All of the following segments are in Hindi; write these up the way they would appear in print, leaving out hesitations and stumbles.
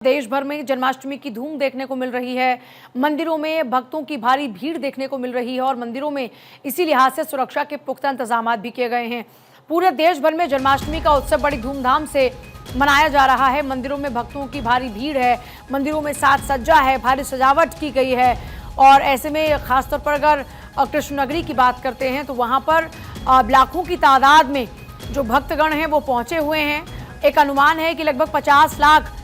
देश भर में जन्माष्टमी की धूम देखने को मिल रही है। मंदिरों में भक्तों की भारी भीड़ देखने को मिल रही है और मंदिरों में इसी लिहाज से सुरक्षा के पुख्ता इंतजाम भी किए गए हैं। पूरे देश भर में जन्माष्टमी का उत्सव बड़ी धूमधाम से मनाया जा रहा है। मंदिरों में भक्तों की भारी भीड़ है, मंदिरों में साज सज्जा है, भारी सजावट की गई है। और ऐसे में खासतौर पर अगर कृष्ण नगरी की बात करते हैं तो वहाँ पर लाखों की तादाद में जो भक्तगण हैं वो पहुँचे हुए हैं। एक अनुमान है कि लगभग 50 लाख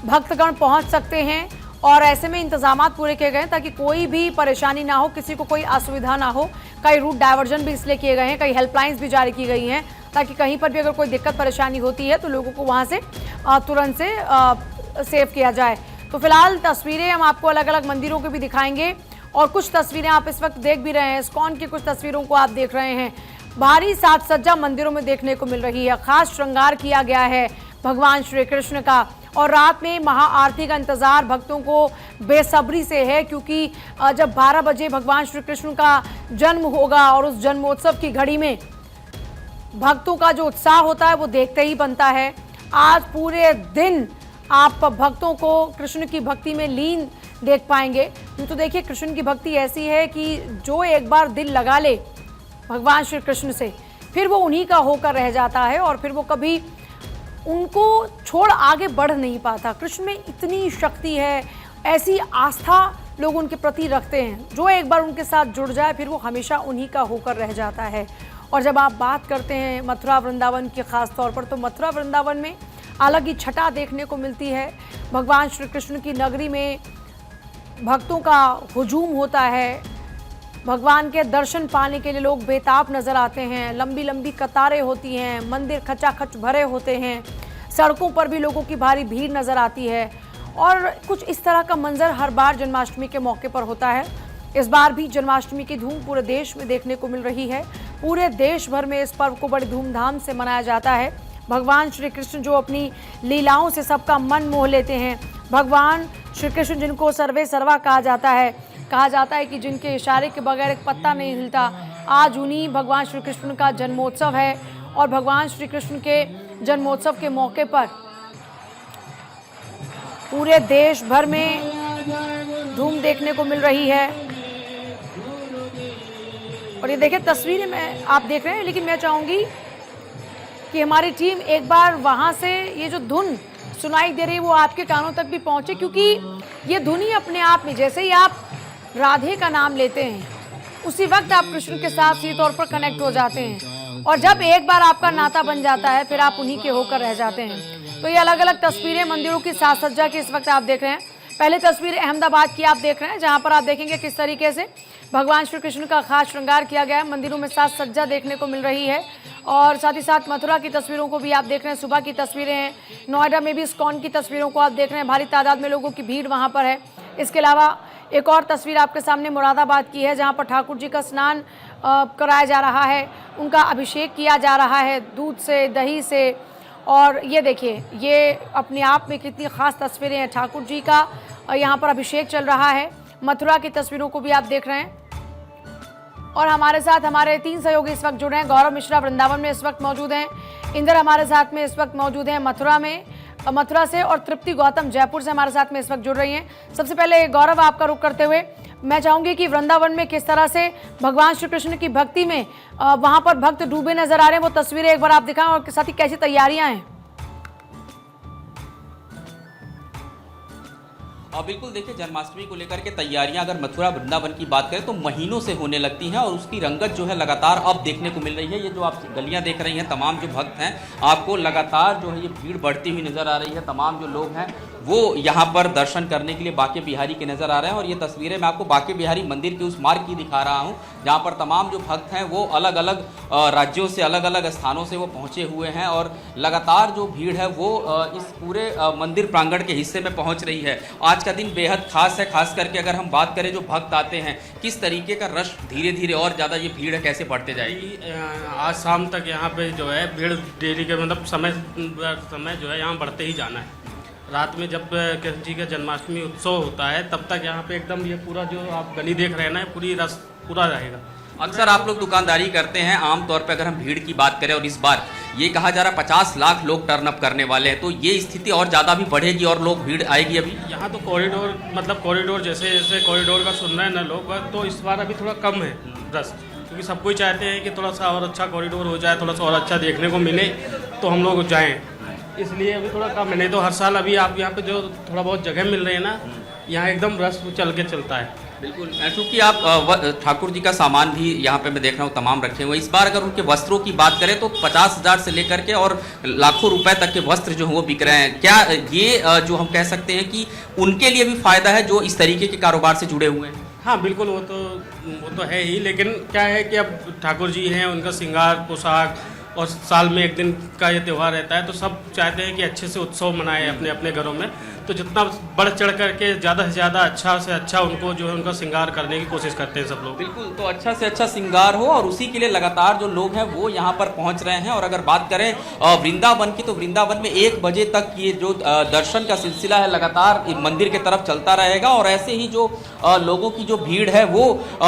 भक्तगण पहुंच सकते हैं और ऐसे में इंतजामात पूरे किए गए हैं ताकि कोई भी परेशानी ना हो, किसी को कोई असुविधा ना हो। कई रूट डायवर्जन भी इसलिए किए गए हैं, कई हेल्पलाइंस भी जारी की गई हैं ताकि कहीं पर भी अगर कोई दिक्कत परेशानी होती है तो लोगों को वहां से तुरंत से सेव किया जाए। तो फिलहाल तस्वीरें हम आपको अलग अलग मंदिरों की भी दिखाएंगे और कुछ तस्वीरें आप इस वक्त देख भी रहे हैं। इस्कॉन की कुछ तस्वीरों को आप देख रहे हैं। भारी साज सज्जा मंदिरों में देखने को मिल रही है, खास श्रृंगार किया गया है भगवान श्री कृष्ण का और रात में महाआरती का इंतजार भक्तों को बेसब्री से है क्योंकि जब 12 बजे भगवान श्री कृष्ण का जन्म होगा और उस जन्मोत्सव की घड़ी में भक्तों का जो उत्साह होता है वो देखते ही बनता है। आज पूरे दिन आप भक्तों को कृष्ण की भक्ति में लीन देख पाएंगे। तो देखिए, कृष्ण की भक्ति ऐसी है कि जो एक बार दिल लगा ले भगवान श्री कृष्ण से फिर वो उन्हीं का होकर रह जाता है और फिर वो कभी उनको छोड़ आगे बढ़ नहीं पाता। कृष्ण में इतनी शक्ति है, ऐसी आस्था लोग उनके प्रति रखते हैं। जो एक बार उनके साथ जुड़ जाए फिर वो हमेशा उन्हीं का होकर रह जाता है। और जब आप बात करते हैं मथुरा वृंदावन की खास तौर पर, तो मथुरा वृंदावन में अलग ही छटा देखने को मिलती है। भगवान श्री कृष्ण की नगरी में भक्तों का हुजूम होता है। भगवान के दर्शन पाने के लिए लोग बेताब नजर आते हैं। लंबी लंबी कतारें होती हैं, मंदिर खचाखच भरे होते हैं, सड़कों पर भी लोगों की भारी भीड़ नजर आती है। और कुछ इस तरह का मंजर हर बार जन्माष्टमी के मौके पर होता है। इस बार भी जन्माष्टमी की धूम पूरे देश में देखने को मिल रही है। पूरे देश भर में इस पर्व को बड़ी धूमधाम से मनाया जाता है। भगवान श्री कृष्ण जो अपनी लीलाओं से सबका मन मोह लेते हैं, भगवान श्री कृष्ण जिनको सर्वे सर्वा कहा जाता है कि जिनके इशारे के बगैर एक पत्ता नहीं हिलता, आज उन्हीं भगवान श्री कृष्ण का जन्मोत्सव है। और भगवान श्री कृष्ण के जन्मोत्सव के मौके पर पूरे देश भर में धूम देखने को मिल रही है। और ये देखिए, तस्वीरें में आप देख रहे हैं, लेकिन मैं चाहूंगी कि हमारी टीम एक बार वहां से ये जो धुन सुनाई दे रही है वो आपके कानों तक भी पहुंचे, क्योंकि ये धुन ही अपने आप में, जैसे ही आप राधे का नाम लेते हैं उसी वक्त आप कृष्ण के साथ सीधे तौर पर कनेक्ट हो जाते हैं। और जब एक बार आपका नाता बन जाता है फिर आप उन्हीं के होकर रह जाते हैं। तो ये अलग अलग तस्वीरें मंदिरों की साज सज्जा की इस वक्त आप देख रहे हैं। पहले तस्वीर अहमदाबाद की आप देख रहे हैं, जहां पर आप देखेंगे किस तरीके से भगवान श्री कृष्ण का खास श्रृंगार किया गया है। मंदिरों में साज सज्जा देखने को मिल रही है। और साथ ही साथ मथुरा की तस्वीरों को भी आप देख रहे हैं, सुबह की तस्वीरें हैं। नोएडा में भी इस्कॉन की तस्वीरों को आप देख रहे हैं, भारी तादाद में लोगों की भीड़ वहाँ पर है। इसके अलावा एक और तस्वीर आपके सामने मुरादाबाद की है, जहाँ पर ठाकुर जी का स्नान कराया जा रहा है, उनका अभिषेक किया जा रहा है दूध से, दही से। और ये देखिए, ये अपने आप में कितनी खास तस्वीरें हैं। ठाकुर जी का यहाँ पर अभिषेक चल रहा है। मथुरा की तस्वीरों को भी आप देख रहे हैं। और हमारे साथ हमारे 3 सहयोगी इस वक्त जुड़े हैं। गौरव मिश्रा वृंदावन में इस वक्त मौजूद हैं, इंदर हमारे साथ में इस वक्त मौजूद हैं मथुरा से, और तृप्ति गौतम जयपुर से हमारे साथ में इस वक्त जुड़ रही हैं। सबसे पहले गौरव, आपका रुख करते हुए मैं चाहूंगी कि वृंदावन में किस तरह से भगवान श्री कृष्ण की भक्ति में वहां पर भक्त डूबे नजर आ रहे हैं, वो तस्वीरें एक बार आप दिखाएं और साथ ही कैसी तैयारियां हैं। बिल्कुल, देखिए, जन्माष्टमी को लेकर के तैयारियां अगर मथुरा वृंदावन की बात करें तो महीनों से होने लगती हैं और उसकी रंगत जो है लगातार अब देखने को मिल रही है। ये जो आप गलियां देख रही हैं, तमाम जो भक्त हैं, आपको लगातार जो है ये भीड़ बढ़ती हुई नज़र आ रही है। तमाम जो लोग हैं वो यहाँ पर दर्शन करने के लिए बांके बिहारी के नज़र आ रहे हैं। और ये तस्वीरें मैं आपको बांके बिहारी मंदिर के उस मार्ग की दिखा रहा हूँ, जहाँ पर तमाम जो भक्त हैं वो अलग अलग राज्यों से, अलग अलग स्थानों से वो पहुँचे हुए हैं और लगातार जो भीड़ है वो इस पूरे मंदिर प्रांगण के हिस्से में पहुँच रही है। आज का दिन बेहद खास है, खास करके अगर हम बात करें जो भक्त आते हैं, किस तरीके का रश धीरे धीरे और ज़्यादा ये भीड़ कैसे बढ़ते जाएगी। आज शाम तक यहाँ पे जो है भीड़ डेली के मतलब समय जो है यहाँ बढ़ते ही जाना है। रात में जब कृष्ण जी का जन्माष्टमी उत्सव होता है तब तक यहाँ पे एकदम ये पूरा जो आप गली देख रहे हैं ना, पूरी रस पूरा रहेगा। अक्सर आप लोग दुकानदारी करते हैं, आमतौर पर अगर हम भीड़ की बात करें और इस बार ये कहा जा रहा है 50 लाख लोग टर्न अप करने वाले हैं, तो ये स्थिति और ज़्यादा भी बढ़ेगी और लोग भीड़ आएगी अभी। यहाँ तो कॉरिडोर मतलब कॉरिडोर जैसे जैसे कॉरिडोर का सुन रहे हैं ना लोग, तो इस बार अभी थोड़ा कम है रस, क्योंकि सब कोई चाहते हैं कि थोड़ा सा और अच्छा कॉरिडोर हो जाए, थोड़ा सा और अच्छा देखने को मिले तो हम लोग जाएँ, इसलिए अभी थोड़ा कम है। नहीं तो हर साल अभी आप यहाँ पे जो थोड़ा बहुत जगह मिल रही है ना, यहाँ एकदम रस चल के चलता है। बिल्कुल, क्योंकि आप ठाकुर जी का सामान भी यहाँ पे मैं देख रहा हूँ तमाम रखे हुए। इस बार अगर उनके वस्त्रों की बात करें तो 50,000 से लेकर के और लाखों रुपए तक के वस्त्र जो हैं वो बिक रहे हैं। क्या ये जो हम कह सकते हैं कि उनके लिए भी फायदा है जो इस तरीके के कारोबार से जुड़े हुए हैं? हाँ बिल्कुल, वो तो है ही, लेकिन क्या है कि अब ठाकुर जी हैं, उनका श्रृंगार पोशाक और साल में एक दिन का ये त्यौहार रहता है, तो सब चाहते हैं कि अच्छे से उत्सव मनाएं अपने अपने घरों में, तो जितना बढ़ चढ़ करके ज़्यादा से ज़्यादा अच्छा से अच्छा उनको जो है उनका श्रृंगार करने की कोशिश करते हैं सब लोग। बिल्कुल, तो अच्छा से अच्छा श्रृंगार हो और उसी के लिए लगातार जो लोग हैं वो यहाँ पर पहुँच रहे हैं। और अगर बात करें वृंदावन की, तो वृंदावन में 1 बजे तक ये जो दर्शन का सिलसिला है लगातार मंदिर के तरफ चलता रहेगा और ऐसे ही जो लोगों की जो भीड़ है वो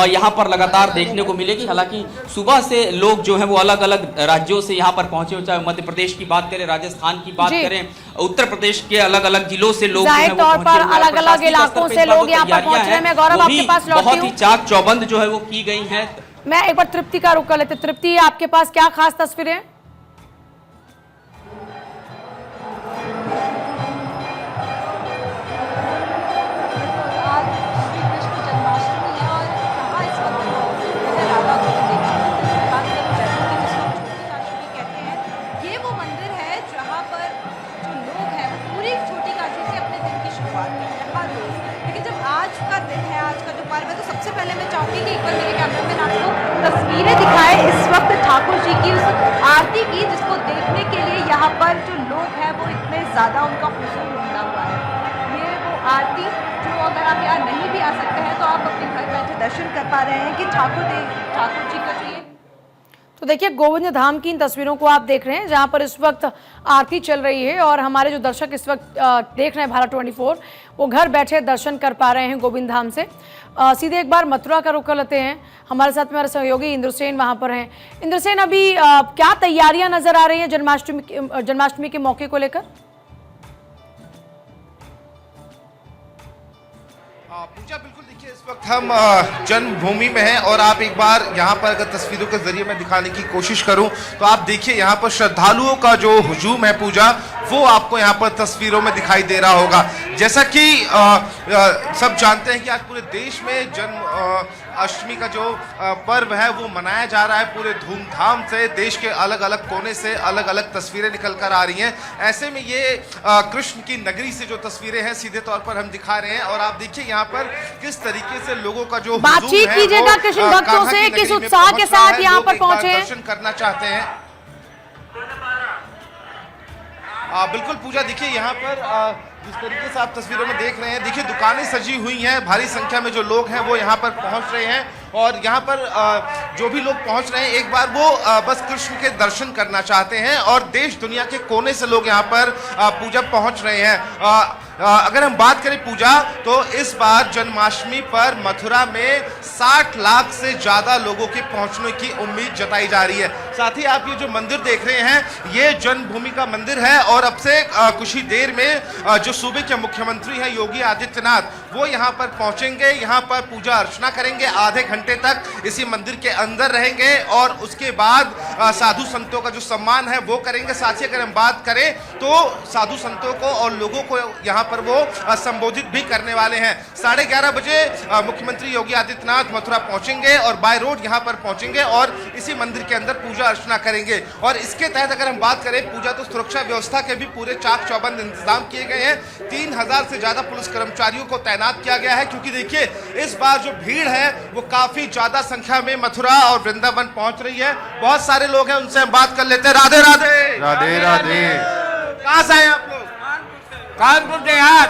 यहाँ पर लगातार देखने को मिलेगी। हालांकि सुबह से लोग जो हैं वो अलग अलग राज्यों से यहाँ पर पहुंचे, चाहे मध्य प्रदेश की बात करें, राजस्थान की बात करें, उत्तर प्रदेश के अलग अलग जिलों से लोग जाहिर तौर पर अलग अलग इलाकों से लोग यहाँ पर पहुंच रहे हैं। मैं गौरव आपके पास लौटती हूँ। बहुत ही चाक चौबंद जो है वो की गई है। मैं एक बार तृप्ति का रुख कर लेते। तृप्ति, आपके पास क्या खास तस्वीरें? सबसे पहले मैं चाहूंगी कि एक बार मेरे कैमरामैन आपको तस्वीरें दिखाए इस वक्त ठाकुर जी की उस आरती की, जिसको देखने के लिए यहाँ पर जो लोग हैं वो इतने ज़्यादा उनका हुजूम उमड़ा हुआ है। ये वो आरती जो अगर आप यहाँ नहीं भी आ सकते हैं तो आप अपने घर बैठे दर्शन कर पा रहे हैं कि ठाकुर जी का जो ये। तो देखिए, गोविंद धाम की इन तस्वीरों को आप देख रहे हैं जहां पर इस वक्त आरती चल रही है और हमारे जो दर्शक इस वक्त देख रहे हैं भारत 24, वो घर बैठे दर्शन कर पा रहे हैं गोविंद धाम से। सीधे एक बार मथुरा का रुख कर लेते हैं। हमारे साथ में हमारे सहयोगी इंद्रसेन वहां पर हैं। इंद्रसेन, अभी क्या तैयारियां नजर आ रही हैं जन्माष्टमी के मौके को लेकर? पूजा, बिल्कुल, देखिए इस वक्त हम जन्मभूमि में हैं और आप एक बार यहाँ पर अगर तस्वीरों के जरिए मैं दिखाने की कोशिश करूं तो आप देखिए यहाँ पर श्रद्धालुओं का जो हुजूम है पूजा, वो आपको यहाँ पर तस्वीरों में दिखाई दे रहा होगा। जैसा कि सब जानते हैं कि आज पूरे देश में जन्माष्टमी का जो पर्व है वो मनाया जा रहा है पूरे धूमधाम से। देश के अलग अलग कोने से अलग अलग तस्वीरें निकल कर आ रही हैं। ऐसे में ये कृष्ण की नगरी से जो तस्वीरें हैं सीधे तौर पर हम दिखा रहे हैं और आप देखिए यहाँ पर किस तरीके से लोगों का जो बातचीत कीजिएगा कृष्ण भक्तों से, किस उत्साह के साथ यहाँ पर पहुंचे दर्शन करना चाहते हैं। बिल्कुल पूजा, देखिए यहाँ पर जिस तरीके से आप तस्वीरों में देख रहे हैं, देखिए दुकानें सजी हुई हैं, भारी संख्या में जो लोग हैं वो यहाँ पर पहुँच रहे हैं और यहाँ पर जो भी लोग पहुँच रहे हैं एक बार वो बस कृष्ण के दर्शन करना चाहते हैं और देश दुनिया के कोने से लोग यहाँ पर पूजा पहुँच रहे हैं। अगर हम बात करें पूजा, तो इस बार जन्माष्टमी पर मथुरा में 60 लाख से ज़्यादा लोगों के पहुंचने की उम्मीद जताई जा रही है। साथ ही आप ये जो मंदिर देख रहे हैं, ये जन्मभूमि का मंदिर है और अब से कुछ ही देर में जो सूबे के मुख्यमंत्री हैं योगी आदित्यनाथ, वो यहाँ पर पहुंचेंगे, यहाँ पर पूजा अर्चना करेंगे, आधे घंटे तक इसी मंदिर के अंदर रहेंगे और उसके बाद साधु संतों का जो सम्मान है वो करेंगे। साथ ही अगर हम बात करें तो साधु संतों को और लोगों को यहाँ पर वो संबोधित भी करने वाले हैं। 11:30 बजे मुख्यमंत्री योगी आदित्यनाथ मथुरा पहुंचेंगे और बाय रोड यहाँ पर पहुंचेंगे और इसी मंदिर के अंदर पूजा अर्चना करेंगे। और इसके तहत अगर हम बात करें पूजा, तो सुरक्षा व्यवस्था के भी पूरे चाक चौबंद इंतजाम किए गए हैं। 3000 से ज्यादा पुलिस कर्मचारियों को तैनात किया गया है, क्योंकि देखिए इस बार जो भीड़ है वो काफी ज्यादा संख्या में मथुरा और वृंदावन पहुंच रही है। बहुत सारे लोग हैं, उनसे हम बात कर लेते हैं। राधे राधे। राधे राधे। कहाँ से आए आप लोग? कानपुर से यार,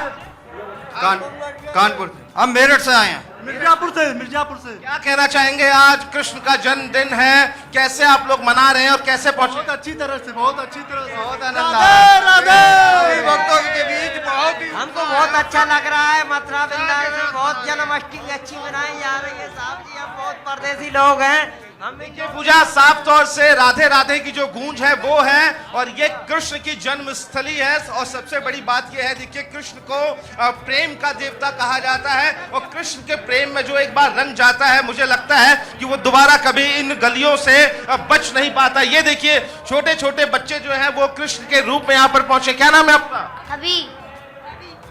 कानपुर से। हम मेरठ से आए हैं। मिर्जापुर से। क्या कहना चाहेंगे, आज कृष्ण का जन्मदिन है, कैसे आप लोग मना रहे हैं और कैसे पहुंचे? बहुत अच्छी तरह से बहुत आनंद आ रहा है। भक्तों के बीच बहुत ही हमको बहुत अच्छा लग रहा है। मथुरा वृंदावन में बहुत जन्माष्टमी अच्छी मनाई जा रही है। साहब जी, हम बहुत परदेसी लोग हैं, देखिए पूजा, साफ तौर से राधे राधे की जो गूंज है वो है, और ये कृष्ण की जन्मस्थली है। और सबसे बड़ी बात ये है, देखिए कृष्ण को प्रेम का देवता कहा जाता है, और कृष्ण के प्रेम में जो एक बार रंग जाता है, मुझे लगता है कि वो दोबारा कभी इन गलियों से बच नहीं पाता। ये देखिए छोटे छोटे बच्चे जो हैं वो कृष्ण के रूप में यहाँ पर पहुंचे। क्या नाम है आपका? अभी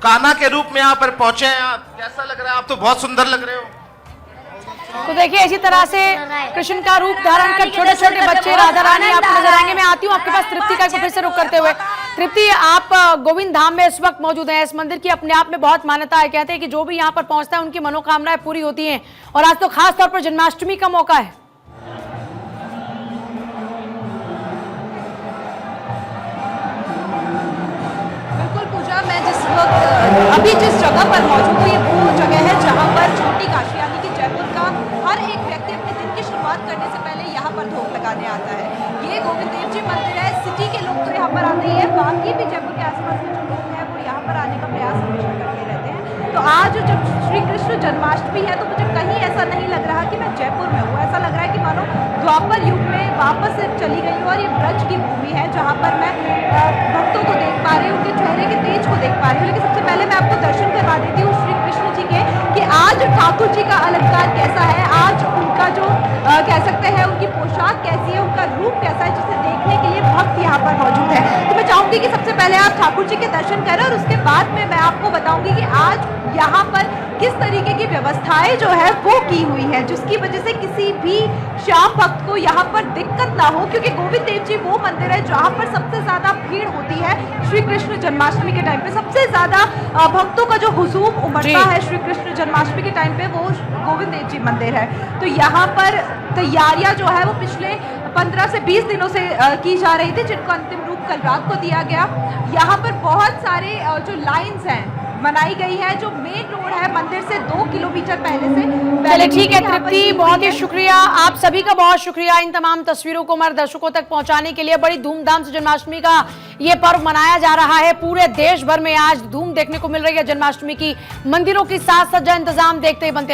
कान्हा के रूप में यहाँ पर पहुंचे हैं आप। कैसा लग रहा है? आप तो बहुत सुंदर लग रहे हो। तो देखिए इसी तरह से कृष्ण का रूप धारण कर छोटे छोटे बच्चे राधा रानी आपको नजर आएंगे। मैं आती हूँ आपके पास तृप्ति का फिर से रुख करते हुए। तृप्ति, आप गोविंद धाम में इस वक्त मौजूद हैं। इस मंदिर की अपने आप में बहुत मान्यता है। कहते हैं कि जो भी यहाँ पर पहुंचता है उनकी मनोकामनाएं पूरी होती हैं, और आज तो खास तौर पर जन्माष्टमी का मौका है। बिल्कुल पूजा, मैं जिस वक्त अभी जिस जगह पर मौजूद हूँ, ये वो जगह है जहाँ पर छोटी काशी यानी कि जयपुर का हर एक व्यक्ति अपने दिन की शुरुआत करने से पहले यहाँ पर धूप लगाने आता है। ये गोविंद देव जी मंदिर है। सिटी के लोग तो यहाँ पर आते ही है, बाकी भी जयपुर के आसपास के जो लोग हैं वो यहाँ पर आने का प्रयास हमेशा करते रहते हैं। तो आज जब श्री कृष्ण जन्माष्टमी है तो मुझे कहीं ऐसा नहीं लग रहा कि मैं जयपुर में हूँ। ऐसा लग रहा है कि मानो द्वापर युग में वापस से चली गई हूँ, और ये ब्रज की भूमि है जहाँ पर मैं भक्तों को देख पा रही हूँ, उनके चेहरे के तेज को देख पा रही हूँ। लेकिन सबसे पहले मैं आपको दर्शन करवा देती हूँ श्री कृष्ण जी के, कि आज ठाकुर जी का अलंकार कैसा है, आज उनका जो कह सकते हैं उनकी पोशाक कैसी है, उनका रूप कैसा है, जिसे देखने के लिए भक्त यहाँ पर मौजूद है। तो मैं चाहूंगी कि सबसे पहले आप ठाकुर जी के दर्शन करें, और उसके बाद में मैं आपको बताऊंगी कि आज यहाँ पर किस तरीके की व्यवस्थाएं जो है वो की हुई है, जिसकी वजह से किसी भी श्याम भक्त को यहाँ पर दिक्कत ना हो। क्योंकि गोविंद देव जी वो मंदिर है जहाँ पर सबसे ज्यादा भीड़ होती है श्री कृष्ण जन्माष्टमी के टाइम पे। सबसे ज्यादा भक्तों का जो हुजूम उमड़ता है श्री कृष्ण जन्माष्टमी के टाइम पे, वो गोविंद देव जी मंदिर है। तो यहाँ पर तैयारियां जो है वो पिछले 15 से 20 दिनों से की जा रही थी, जिनको अंतिम रूप कल रात को दिया गया। यहाँ पर बहुत सारे जो लाइन्स हैं बनाई गई है, जो मेन रोड है मंदिर से 2 किलोमीटर पहले से। चलिए ठीक है तृप्ति, बहुत ही शुक्रिया, आप सभी का बहुत शुक्रिया इन तमाम तस्वीरों को हमारे दर्शकों तक पहुंचाने के लिए। बड़ी धूमधाम से जन्माष्टमी का ये पर्व मनाया जा रहा है। पूरे देश भर में आज धूम देखने को मिल रही है जन्माष्टमी की। मंदिरों की साज सज्जा इंतजाम देखते ही बनते